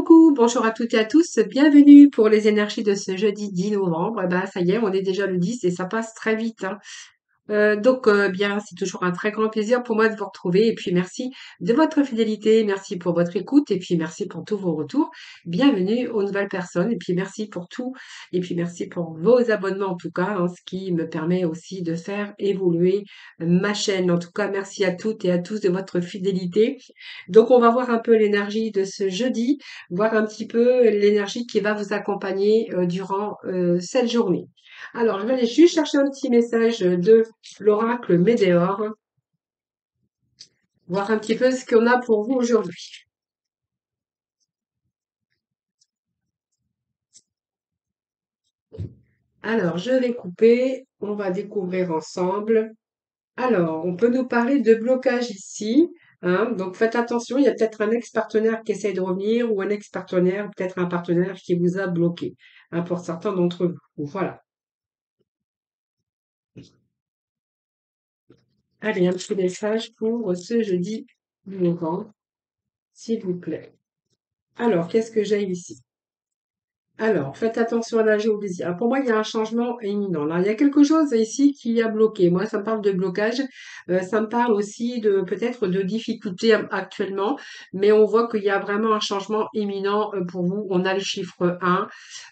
Coucou, bonjour à toutes et à tous, bienvenue pour les énergies de ce jeudi 10 novembre. Eh ben, ça y est, on est déjà le 10 et ça passe très vite, hein. Bien, c'est toujours un très grand plaisir pour moi de vous retrouver. Et puis, merci de votre fidélité, merci pour votre écoute, et puis merci pour tous vos retours. Bienvenue aux nouvelles personnes, et puis merci pour tout, et puis merci pour vos abonnements en tout cas, hein, ce qui me permet aussi de faire évoluer ma chaîne. En tout cas, merci à toutes et à tous de votre fidélité. Donc, on va voir un peu l'énergie de ce jeudi, voir un petit peu l'énergie qui va vous accompagner durant cette journée. Alors, je vais aller juste chercher un petit message de l'oracle Médéor, voir un petit peu ce qu'on a pour vous aujourd'hui. Alors, je vais couper, on va découvrir ensemble. Alors, on peut nous parler de blocage ici, hein, donc faites attention, il y a peut-être un ex-partenaire qui essaie de revenir ou un ex-partenaire, peut-être un partenaire qui vous a bloqué, hein, pour certains d'entre vous. Voilà. Allez, un petit message pour ce jeudi novembre, s'il vous plaît. Alors, qu'est-ce que j'ai ici? Alors, faites attention à la géodésie. Alors, pour moi, il y a un changement imminent. Là, il y a quelque chose ici qui a bloqué. Moi, ça me parle de blocage. Ça me parle aussi de peut-être de difficultés actuellement, mais on voit qu'il y a vraiment un changement imminent pour vous. On a le chiffre 1.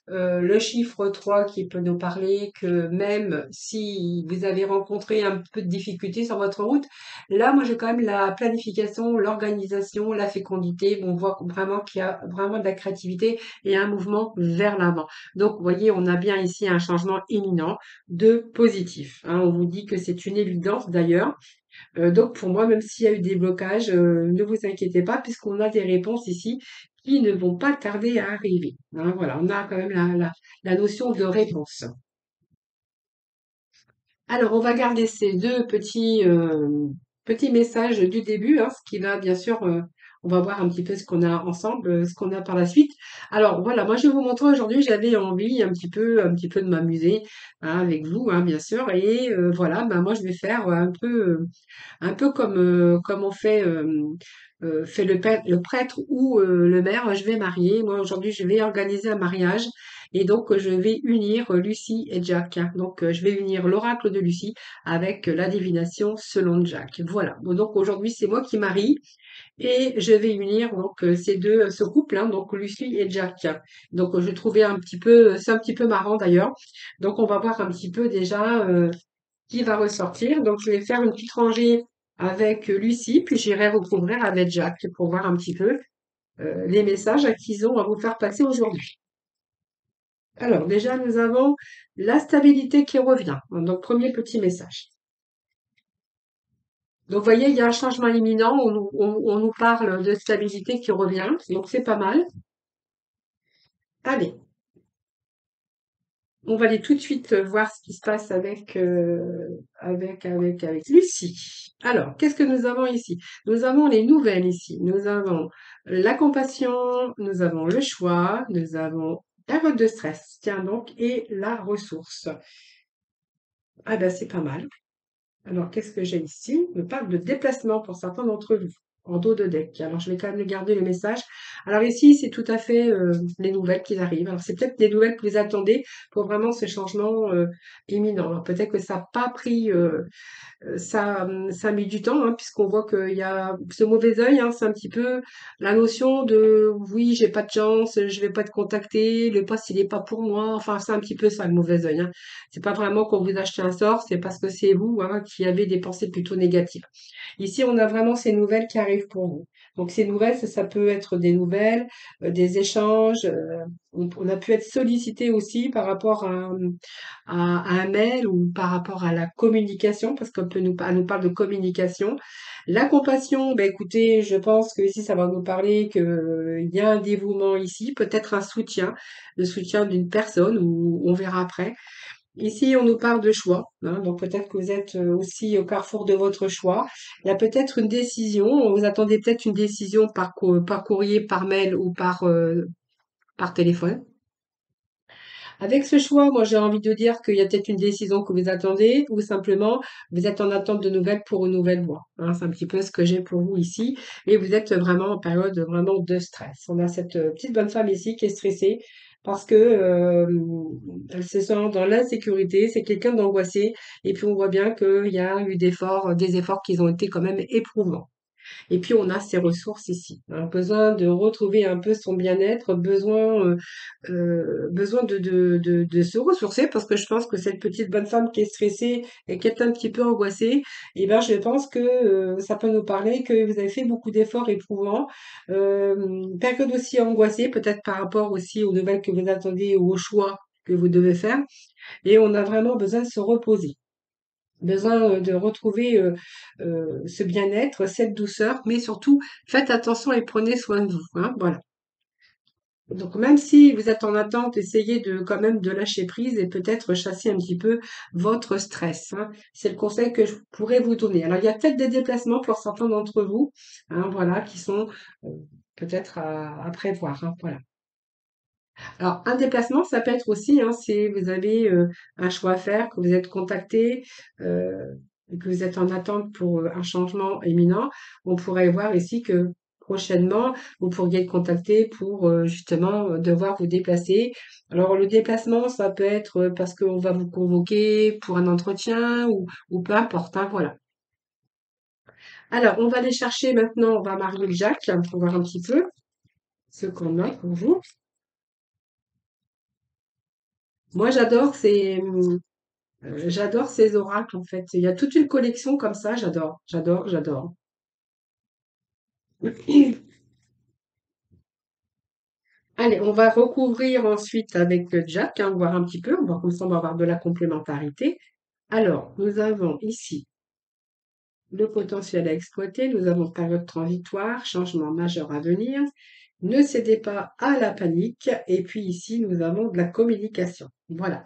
Le chiffre 3 qui peut nous parler que même si vous avez rencontré un peu de difficultés sur votre route, là, moi, j'ai quand même la planification, l'organisation, la fécondité. On voit vraiment qu'il y a vraiment de la créativité et un mouvement vers l'avant. Donc, vous voyez, on a bien ici un changement imminent de positif, hein. On vous dit que c'est une évidence d'ailleurs. Donc pour moi, même s'il y a eu des blocages, ne vous inquiétez pas puisqu'on a des réponses ici qui ne vont pas tarder à arriver, hein. Voilà, on a quand même la notion de réponse. Alors, on va garder ces deux petits messages du début, hein, ce qui va bien sûr, on va voir un petit peu ce qu'on a ensemble, ce qu'on a par la suite. Alors voilà, moi je vais vous montrer aujourd'hui, j'avais envie un petit peu de m'amuser, hein, avec vous, hein, bien sûr. Et voilà, ben moi je vais faire un peu comme on fait le prêtre ou le maire. Je vais marier. Moi aujourd'hui, je vais organiser un mariage. Et donc, je vais unir Lucie et Jack, hein. Donc, je vais unir l'oracle de Lucie avec la divination selon Jack. Voilà. Bon, donc, aujourd'hui, c'est moi qui marie et je vais unir donc ce couple, hein, donc Lucie et Jack. Donc, je trouvais c'est un petit peu marrant d'ailleurs. Donc, on va voir un petit peu déjà qui va ressortir. Donc, je vais faire une petite rangée avec Lucie, puis j'irai recouvrir avec Jack pour voir un petit peu les messages qu'ils ont à vous faire passer aujourd'hui. Alors, déjà, nous avons la stabilité qui revient. Donc, premier petit message. Donc, vous voyez, il y a un changement imminent. On nous parle de stabilité qui revient. Donc, c'est pas mal. Allez, on va aller tout de suite voir ce qui se passe avec Lucie. Alors, qu'est-ce que nous avons ici? Nous avons les nouvelles ici. Nous avons la compassion, nous avons le choix, nous avons la période de stress, tiens donc, et la ressource. Ah ben, c'est pas mal. Alors, qu'est-ce que j'ai ici? On me parle de déplacement pour certains d'entre vous, en dos de deck. Alors, je vais quand même garder le message. Alors ici, c'est tout à fait les nouvelles qui arrivent. Alors, c'est peut-être des nouvelles que vous attendez pour vraiment ce changement imminent. Alors, peut-être que ça n'a pas pris ça a mis du temps, hein, puisqu'on voit qu'il y a ce mauvais œil, hein, c'est un petit peu la notion de oui, j'ai pas de chance, je vais pas te contacter, le poste il est pas pour moi. Enfin, c'est un petit peu ça le mauvais œil, hein. C'est pas vraiment qu'on vous achète un sort, c'est parce que c'est vous, hein, qui avez des pensées plutôt négatives. Ici, on a vraiment ces nouvelles qui arrivent pour vous. Donc ces nouvelles, ça peut être des nouvelles, des échanges. On a pu être sollicité aussi par rapport à un mail ou par rapport à la communication, parce elle nous parle de communication. La compassion, ben écoutez, je pense que ici, ça va nous parler qu'il y a un dévouement ici, peut-être un soutien, le soutien d'une personne, ou on verra après. Ici, on nous parle de choix, hein, donc peut-être que vous êtes aussi au carrefour de votre choix. Il y a peut-être une décision, vous attendez peut-être une décision par courrier, par mail ou par téléphone. Avec ce choix, moi, j'ai envie de dire qu'il y a peut-être une décision que vous attendez ou simplement vous êtes en attente de nouvelles pour une nouvelle voie. Hein, c'est un petit peu ce que j'ai pour vous ici. Et vous êtes vraiment en période vraiment de stress. On a cette petite bonne femme ici qui est stressée parce que elle se sent dans l'insécurité. C'est quelqu'un d'angoissé. Et puis on voit bien qu'il y a eu des efforts qui ont été quand même éprouvants. Et puis on a ses ressources ici, hein. Besoin de retrouver un peu son bien-être, besoin de se ressourcer parce que je pense que cette petite bonne femme qui est stressée et qui est un petit peu angoissée, eh ben je pense que ça peut nous parler que vous avez fait beaucoup d'efforts éprouvants, période aussi angoissée, peut-être par rapport aussi aux nouvelles que vous attendez ou aux choix que vous devez faire, et on a vraiment besoin de se reposer. Besoin, de retrouver, ce bien-être, cette douceur, mais surtout faites attention et prenez soin de vous, hein, voilà. Donc même si vous êtes en attente, essayez de quand même de lâcher prise et peut-être chasser un petit peu votre stress, hein. C'est le conseil que je pourrais vous donner. Alors il y a peut-être des déplacements pour certains d'entre vous, hein, voilà, qui sont, heu, peut-être à prévoir, hein, voilà. Alors, un déplacement, ça peut être aussi, hein, si vous avez un choix à faire, que vous êtes contacté, et que vous êtes en attente pour un changement imminent, on pourrait voir ici que prochainement, vous pourriez être contacté pour justement devoir vous déplacer. Alors, le déplacement, ça peut être parce qu'on va vous convoquer pour un entretien ou peu importe, hein, voilà. Alors, on va aller chercher maintenant, on va marier le Jack pour voir un petit peu ce qu'on a pour vous. Moi, j'adore ces oracles en fait. Il y a toute une collection comme ça, j'adore, j'adore, j'adore. Allez, on va recouvrir ensuite avec le Jack, hein, voir un petit peu, on va comme ça on va avoir de la complémentarité. Alors, nous avons ici le potentiel à exploiter, nous avons période transitoire, changement majeur à venir, ne cédez pas à la panique, et puis ici nous avons de la communication. Voilà.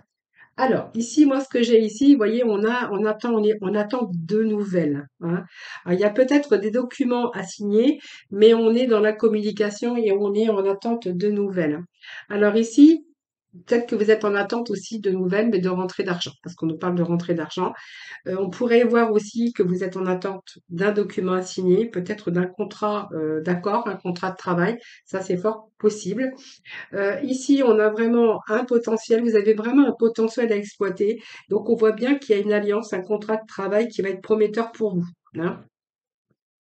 Alors, ici, moi, ce que j'ai ici, vous voyez, on attend deux nouvelles, hein. Alors, il y a peut-être des documents à signer, mais on est dans la communication et on est en attente de nouvelles. Alors ici, peut-être que vous êtes en attente aussi de nouvelles, mais de rentrée d'argent, parce qu'on nous parle de rentrée d'argent. On pourrait voir aussi que vous êtes en attente d'un document à signer, peut-être d'un contrat d'accord, un contrat de travail. Ça, c'est fort possible. Ici, on a vraiment un potentiel, vous avez vraiment un potentiel à exploiter. Donc, on voit bien qu'il y a une alliance, un contrat de travail qui va être prometteur pour vous, hein.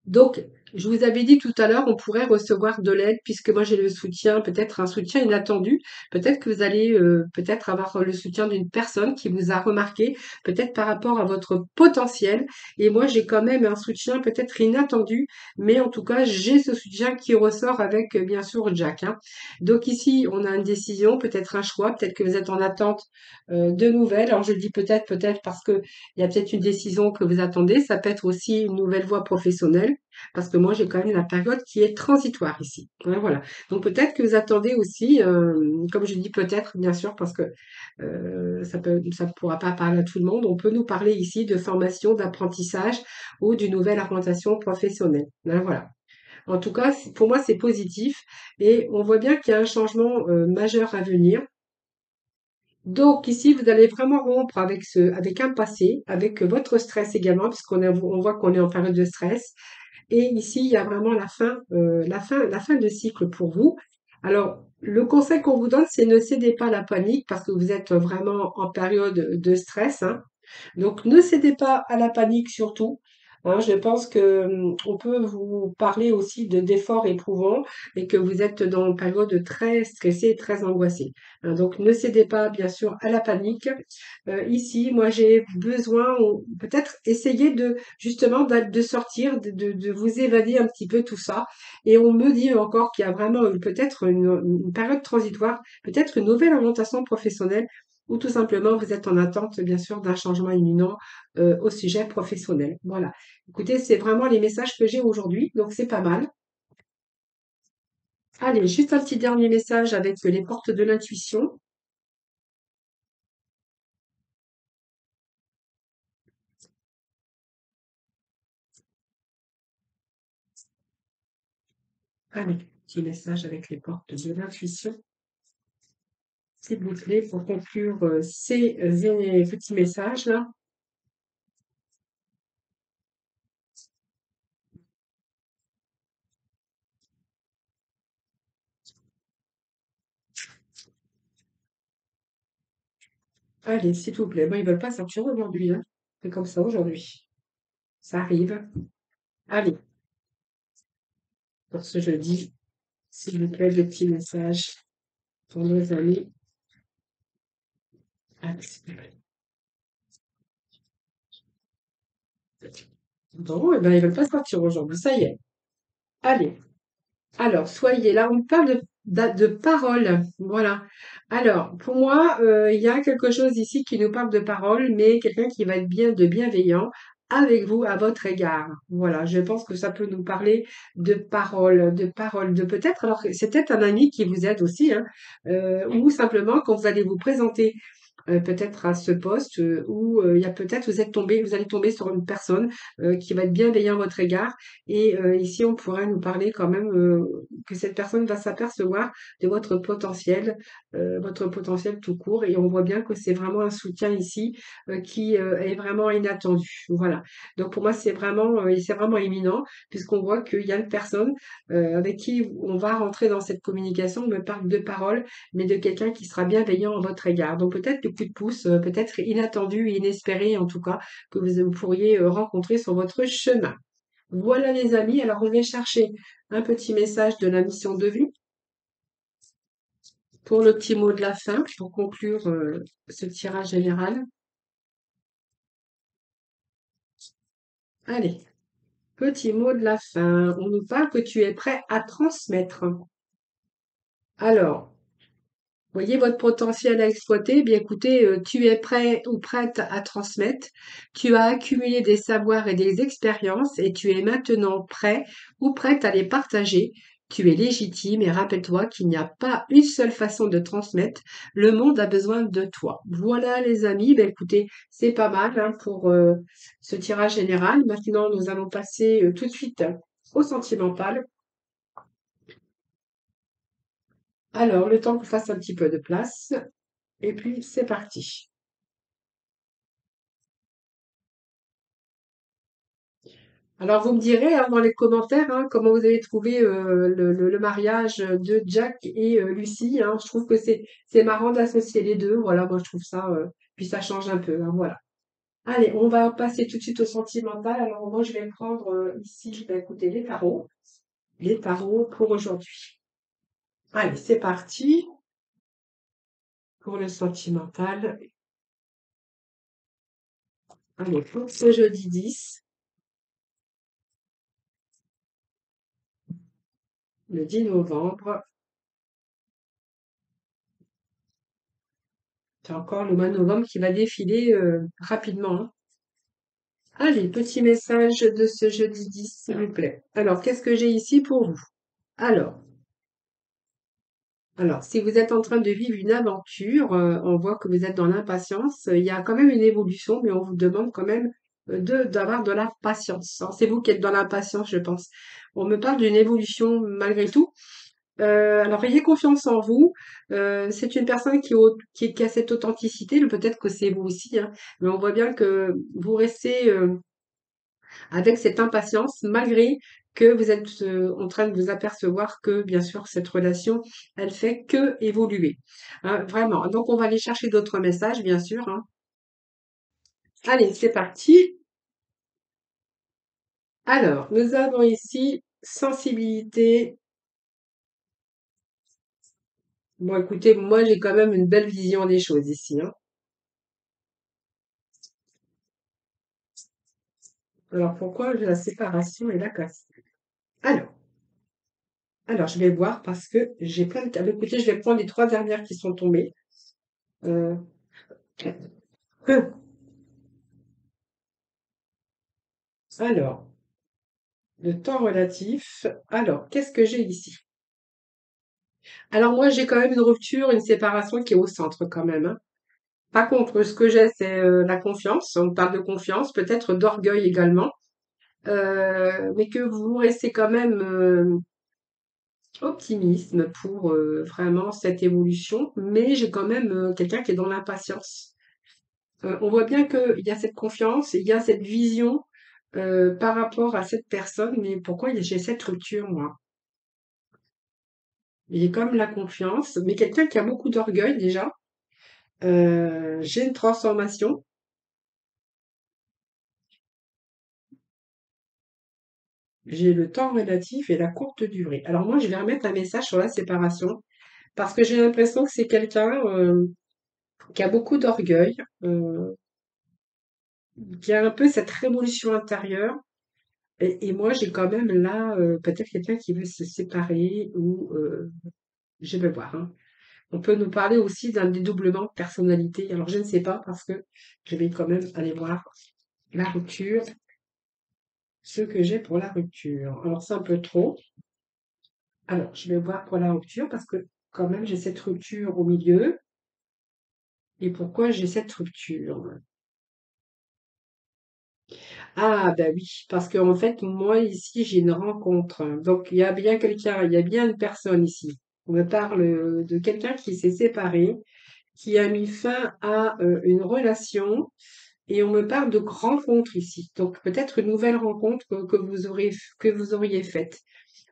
Donc, je vous avais dit tout à l'heure, on pourrait recevoir de l'aide puisque moi j'ai le soutien, peut-être un soutien inattendu. Peut-être que vous allez peut-être avoir le soutien d'une personne qui vous a remarqué, peut-être par rapport à votre potentiel. Et moi j'ai quand même un soutien peut-être inattendu, mais en tout cas j'ai ce soutien qui ressort avec bien sûr Jack, hein. Donc ici on a une décision, peut-être un choix, peut-être que vous êtes en attente de nouvelles. Alors je le dis peut-être parce que il y a peut-être une décision que vous attendez. Ça peut être aussi une nouvelle voie professionnelle, parce que moi, j'ai quand même la période qui est transitoire ici. Ouais, voilà. Donc peut-être que vous attendez aussi, comme je dis peut-être, bien sûr, parce que ça pourra pas parler à tout le monde. On peut nous parler ici de formation, d'apprentissage ou d'une nouvelle orientation professionnelle. Hein, voilà. En tout cas, pour moi, c'est positif et on voit bien qu'il y a un changement majeur à venir. Donc ici, vous allez vraiment rompre avec un passé, avec votre stress également, on voit qu'on est en période de stress. Et ici, il y a vraiment la fin de cycle pour vous. Alors, le conseil qu'on vous donne, c'est ne cédez pas à la panique parce que vous êtes vraiment en période de stress, hein. Donc, ne cédez pas à la panique surtout, hein. Je pense que on peut vous parler aussi d'efforts éprouvants et que vous êtes dans une période très stressée et très angoissée, hein. Donc, ne cédez pas, bien sûr, à la panique. Ici, moi, j'ai besoin, ou peut-être essayer de justement de sortir, de vous évader un petit peu tout ça. Et on me dit encore qu'il y a vraiment peut-être une période transitoire, peut-être une nouvelle orientation professionnelle ou tout simplement vous êtes en attente, bien sûr, d'un changement imminent au sujet professionnel. Voilà. Écoutez, c'est vraiment les messages que j'ai aujourd'hui, donc c'est pas mal. Allez, juste un petit dernier message avec les portes de l'intuition. Allez, petit message avec les portes de l'intuition. s'il vous plaît, pour conclure ces petits messages-là. Allez, s'il vous plaît. Bon, ils veulent pas sortir aujourd'hui, hein. C'est comme ça aujourd'hui. Ça arrive. Allez, pour ce jeudi, s'il vous plaît, le petit message pour nos amis. Allez, s'il vous plaît. Bon, eh ben, ils veulent pas sortir aujourd'hui. Ça y est. Allez. Alors, soyez là, on parle de parole. Voilà. Alors, pour moi, il y a quelque chose ici qui nous parle de parole, mais quelqu'un qui va être bien de bienveillant avec vous, à votre égard. Voilà, je pense que ça peut nous parler de parole, de peut-être, alors que c'est peut-être un ami qui vous aide aussi, hein, ou simplement quand vous allez vous présenter peut-être à ce poste où il y a peut-être vous allez tomber sur une personne qui va être bienveillant à votre égard et ici on pourrait nous parler quand même que cette personne va s'apercevoir de votre potentiel tout court et on voit bien que c'est vraiment un soutien ici qui est vraiment inattendu. Voilà. Donc pour moi c'est vraiment éminent puisqu'on voit qu'il y a une personne avec qui on va rentrer dans cette communication, on me parle de parole mais de quelqu'un qui sera bienveillant à votre égard. Donc peut-être le coup de pouce, peut-être inattendu et inespéré en tout cas, que vous pourriez rencontrer sur votre chemin. Voilà les amis, alors on vient chercher un petit message de la mission de vie pour le petit mot de la fin, pour conclure ce tirage général. Allez, petit mot de la fin. On nous parle que tu es prêt à transmettre. Alors, voyez votre potentiel à exploiter, eh bien écoutez, tu es prêt ou prête à transmettre. Tu as accumulé des savoirs et des expériences et tu es maintenant prêt ou prête à les partager. Tu es légitime et rappelle-toi qu'il n'y a pas une seule façon de transmettre. Le monde a besoin de toi. Voilà les amis, ben écoutez, c'est pas mal hein, pour ce tirage général. Maintenant, nous allons passer tout de suite au sentimental. Alors, le temps qu'on fasse un petit peu de place. Et puis, c'est parti. Alors, vous me direz hein, dans les commentaires hein, comment vous avez trouvé le mariage de Jack et Lucie. Hein. Je trouve que c'est marrant d'associer les deux. Voilà, moi je trouve ça. Puis ça change un peu. Hein, voilà. Allez, on va passer tout de suite au sentimental. Alors moi je vais prendre ici, bah, écoutez, les tarots pour aujourd'hui. Allez, c'est parti pour le sentimental. Allez, pour ce jeudi 10, le 10 novembre. C'est encore le mois de novembre qui va défiler rapidement. Hein. Allez, petit message de ce jeudi 10, s'il vous plaît. Alors, qu'est-ce que j'ai ici pour vous? Alors, si vous êtes en train de vivre une aventure, on voit que vous êtes dans l'impatience. Il y a quand même une évolution, mais on vous demande quand même d'avoir de la patience. Hein. C'est vous qui êtes dans l'impatience, je pense. On me parle d'une évolution malgré tout. Alors, ayez confiance en vous. C'est une personne qui a cette authenticité. Peut-être que c'est vous aussi, hein, mais on voit bien que vous restez avec cette impatience, malgré que vous êtes en train de vous apercevoir que, bien sûr, cette relation, elle fait que évoluer. Hein, vraiment. Donc, on va aller chercher d'autres messages, bien sûr. Hein. Allez, c'est parti. Alors, nous avons ici sensibilité. Bon, écoutez, moi, j'ai quand même une belle vision des choses ici. Hein. Alors, pourquoi la séparation et la casse? Alors, je vais voir parce que j'ai plein de... Écoutez, je vais prendre les trois dernières qui sont tombées. Euh, Alors, le temps relatif. Alors, qu'est-ce que j'ai ici? Alors moi, j'ai quand même une rupture, une séparation qui est au centre quand même. Hein. Par contre, ce que j'ai, c'est la confiance. On parle de confiance, peut-être d'orgueil également, mais que vous restez quand même optimisme pour vraiment cette évolution, mais j'ai quand même quelqu'un qui est dans l'impatience. On voit bien qu'il y a cette confiance, il y a cette vision par rapport à cette personne, mais pourquoi j'ai cette rupture, moi? Il y a comme la confiance, mais quelqu'un qui a beaucoup d'orgueil déjà. J'ai une transformation, j'ai le temps relatif et la courte durée. Alors moi, je vais remettre un message sur la séparation parce que j'ai l'impression que c'est quelqu'un qui a beaucoup d'orgueil, qui a un peu cette révolution intérieure. Et moi, j'ai quand même là peut-être quelqu'un qui veut se séparer ou je vais voir, hein. On peut nous parler aussi d'un dédoublement de personnalité. Alors je ne sais pas parce que je vais quand même aller voir la rupture, ce que j'ai pour la rupture. Alors c'est un peu trop. Alors je vais voir pour la rupture parce que quand même j'ai cette rupture au milieu. Et pourquoi j'ai cette rupture? Ah bah oui, parce qu'en fait, moi ici, j'ai une rencontre. Donc il y a bien quelqu'un, il y a bien une personne ici. On me parle de quelqu'un qui s'est séparé, qui a mis fin à une relation, et on me parle de rencontre ici. Donc peut-être une nouvelle rencontre que vous auriez faite.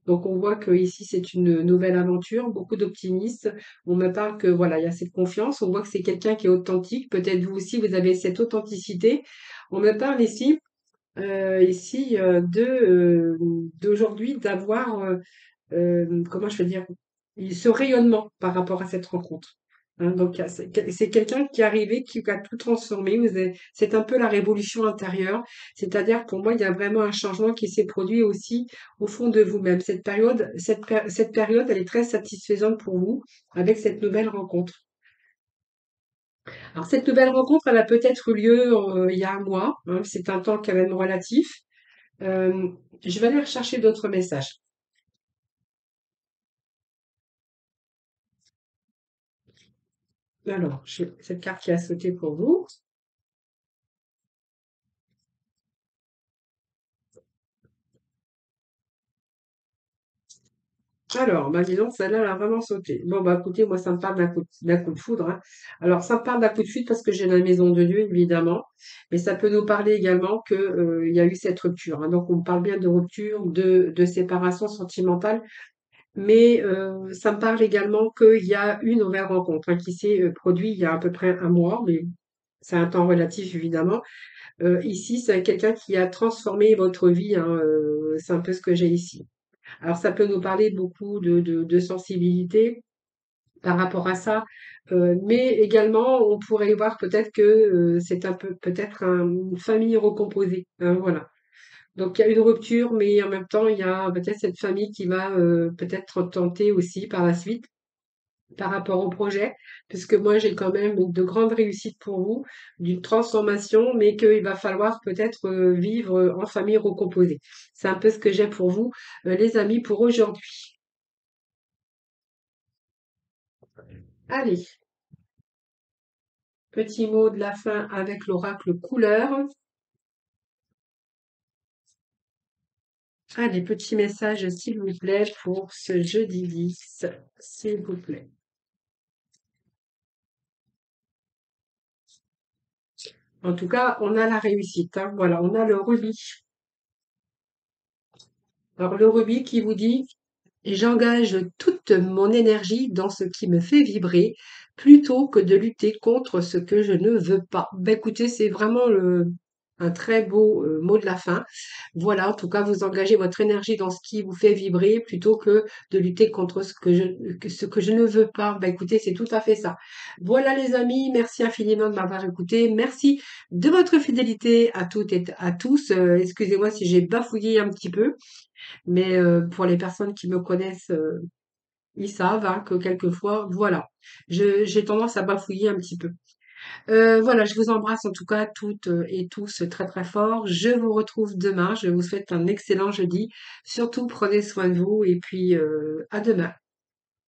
Donc on voit que ici c'est une nouvelle aventure, beaucoup d'optimisme. On me parle que voilà, il y a cette confiance. On voit que c'est quelqu'un qui est authentique. Peut-être vous aussi vous avez cette authenticité. On me parle ici d'aujourd'hui d'avoir comment je vais dire, ce rayonnement par rapport à cette rencontre. Hein, donc c'est quelqu'un qui est arrivé, qui a tout transformé. C'est un peu la révolution intérieure. C'est-à-dire pour moi, il y a vraiment un changement qui s'est produit aussi au fond de vous-même. Cette période, elle est très satisfaisante pour vous avec cette nouvelle rencontre. Alors cette nouvelle rencontre, elle a peut-être eu lieu il y a un mois. Hein, c'est un temps quand même relatif. Euh, je vais aller rechercher d'autres messages. Alors, j'ai cette carte qui a sauté pour vous. Alors, bah dis donc, celle-là, elle a vraiment sauté. Bon, bah écoutez, moi, ça me parle d'un coup de foudre, hein. Alors, ça me parle d'un coup de fuite parce que j'ai la maison de Dieu, évidemment. Mais ça peut nous parler également que, il y a eu cette rupture, hein. Donc, on parle bien de rupture, de séparation sentimentale. Mais ça me parle également qu'il y a une nouvelle rencontre, hein, qui s'est produite il y a à peu près un mois, mais c'est un temps relatif, évidemment. Ici, c'est quelqu'un qui a transformé votre vie, hein, c'est un peu ce que j'ai ici. Alors ça peut nous parler beaucoup de sensibilité par rapport à ça, mais également on pourrait voir peut-être que c'est un peu peut-être une famille recomposée, hein, voilà. Donc il y a une rupture, mais en même temps il y a peut-être cette famille qui va peut-être tenter aussi par la suite par rapport au projet, puisque moi j'ai quand même de grandes réussites pour vous, d'une transformation, mais qu'il va falloir peut-être vivre en famille recomposée. C'est un peu ce que j'ai pour vous, les amis, pour aujourd'hui. Allez, petit mot de la fin avec l'oracle couleur. Allez, petit message s'il vous plaît pour ce jeudi 10, s'il vous plaît. En tout cas, on a la réussite, hein. Voilà, on a le rubis. Alors le rubis qui vous dit: «J'engage toute mon énergie dans ce qui me fait vibrer, plutôt que de lutter contre ce que je ne veux pas». Ben écoutez, c'est vraiment un très beau mot de la fin. Voilà, en tout cas, vous engagez votre énergie dans ce qui vous fait vibrer plutôt que de lutter contre ce que je ne veux pas. Ben écoutez, c'est tout à fait ça. Voilà les amis, merci infiniment de m'avoir écouté. Merci de votre fidélité à toutes et à tous. Excusez-moi si j'ai bafouillé un petit peu. Mais pour les personnes qui me connaissent, ils savent, hein, que quelquefois, voilà, j'ai tendance à bafouiller un petit peu. Voilà, je vous embrasse en tout cas toutes et tous très très fort. Je vous retrouve demain. Je vous souhaite un excellent jeudi. Surtout, prenez soin de vous et puis à demain.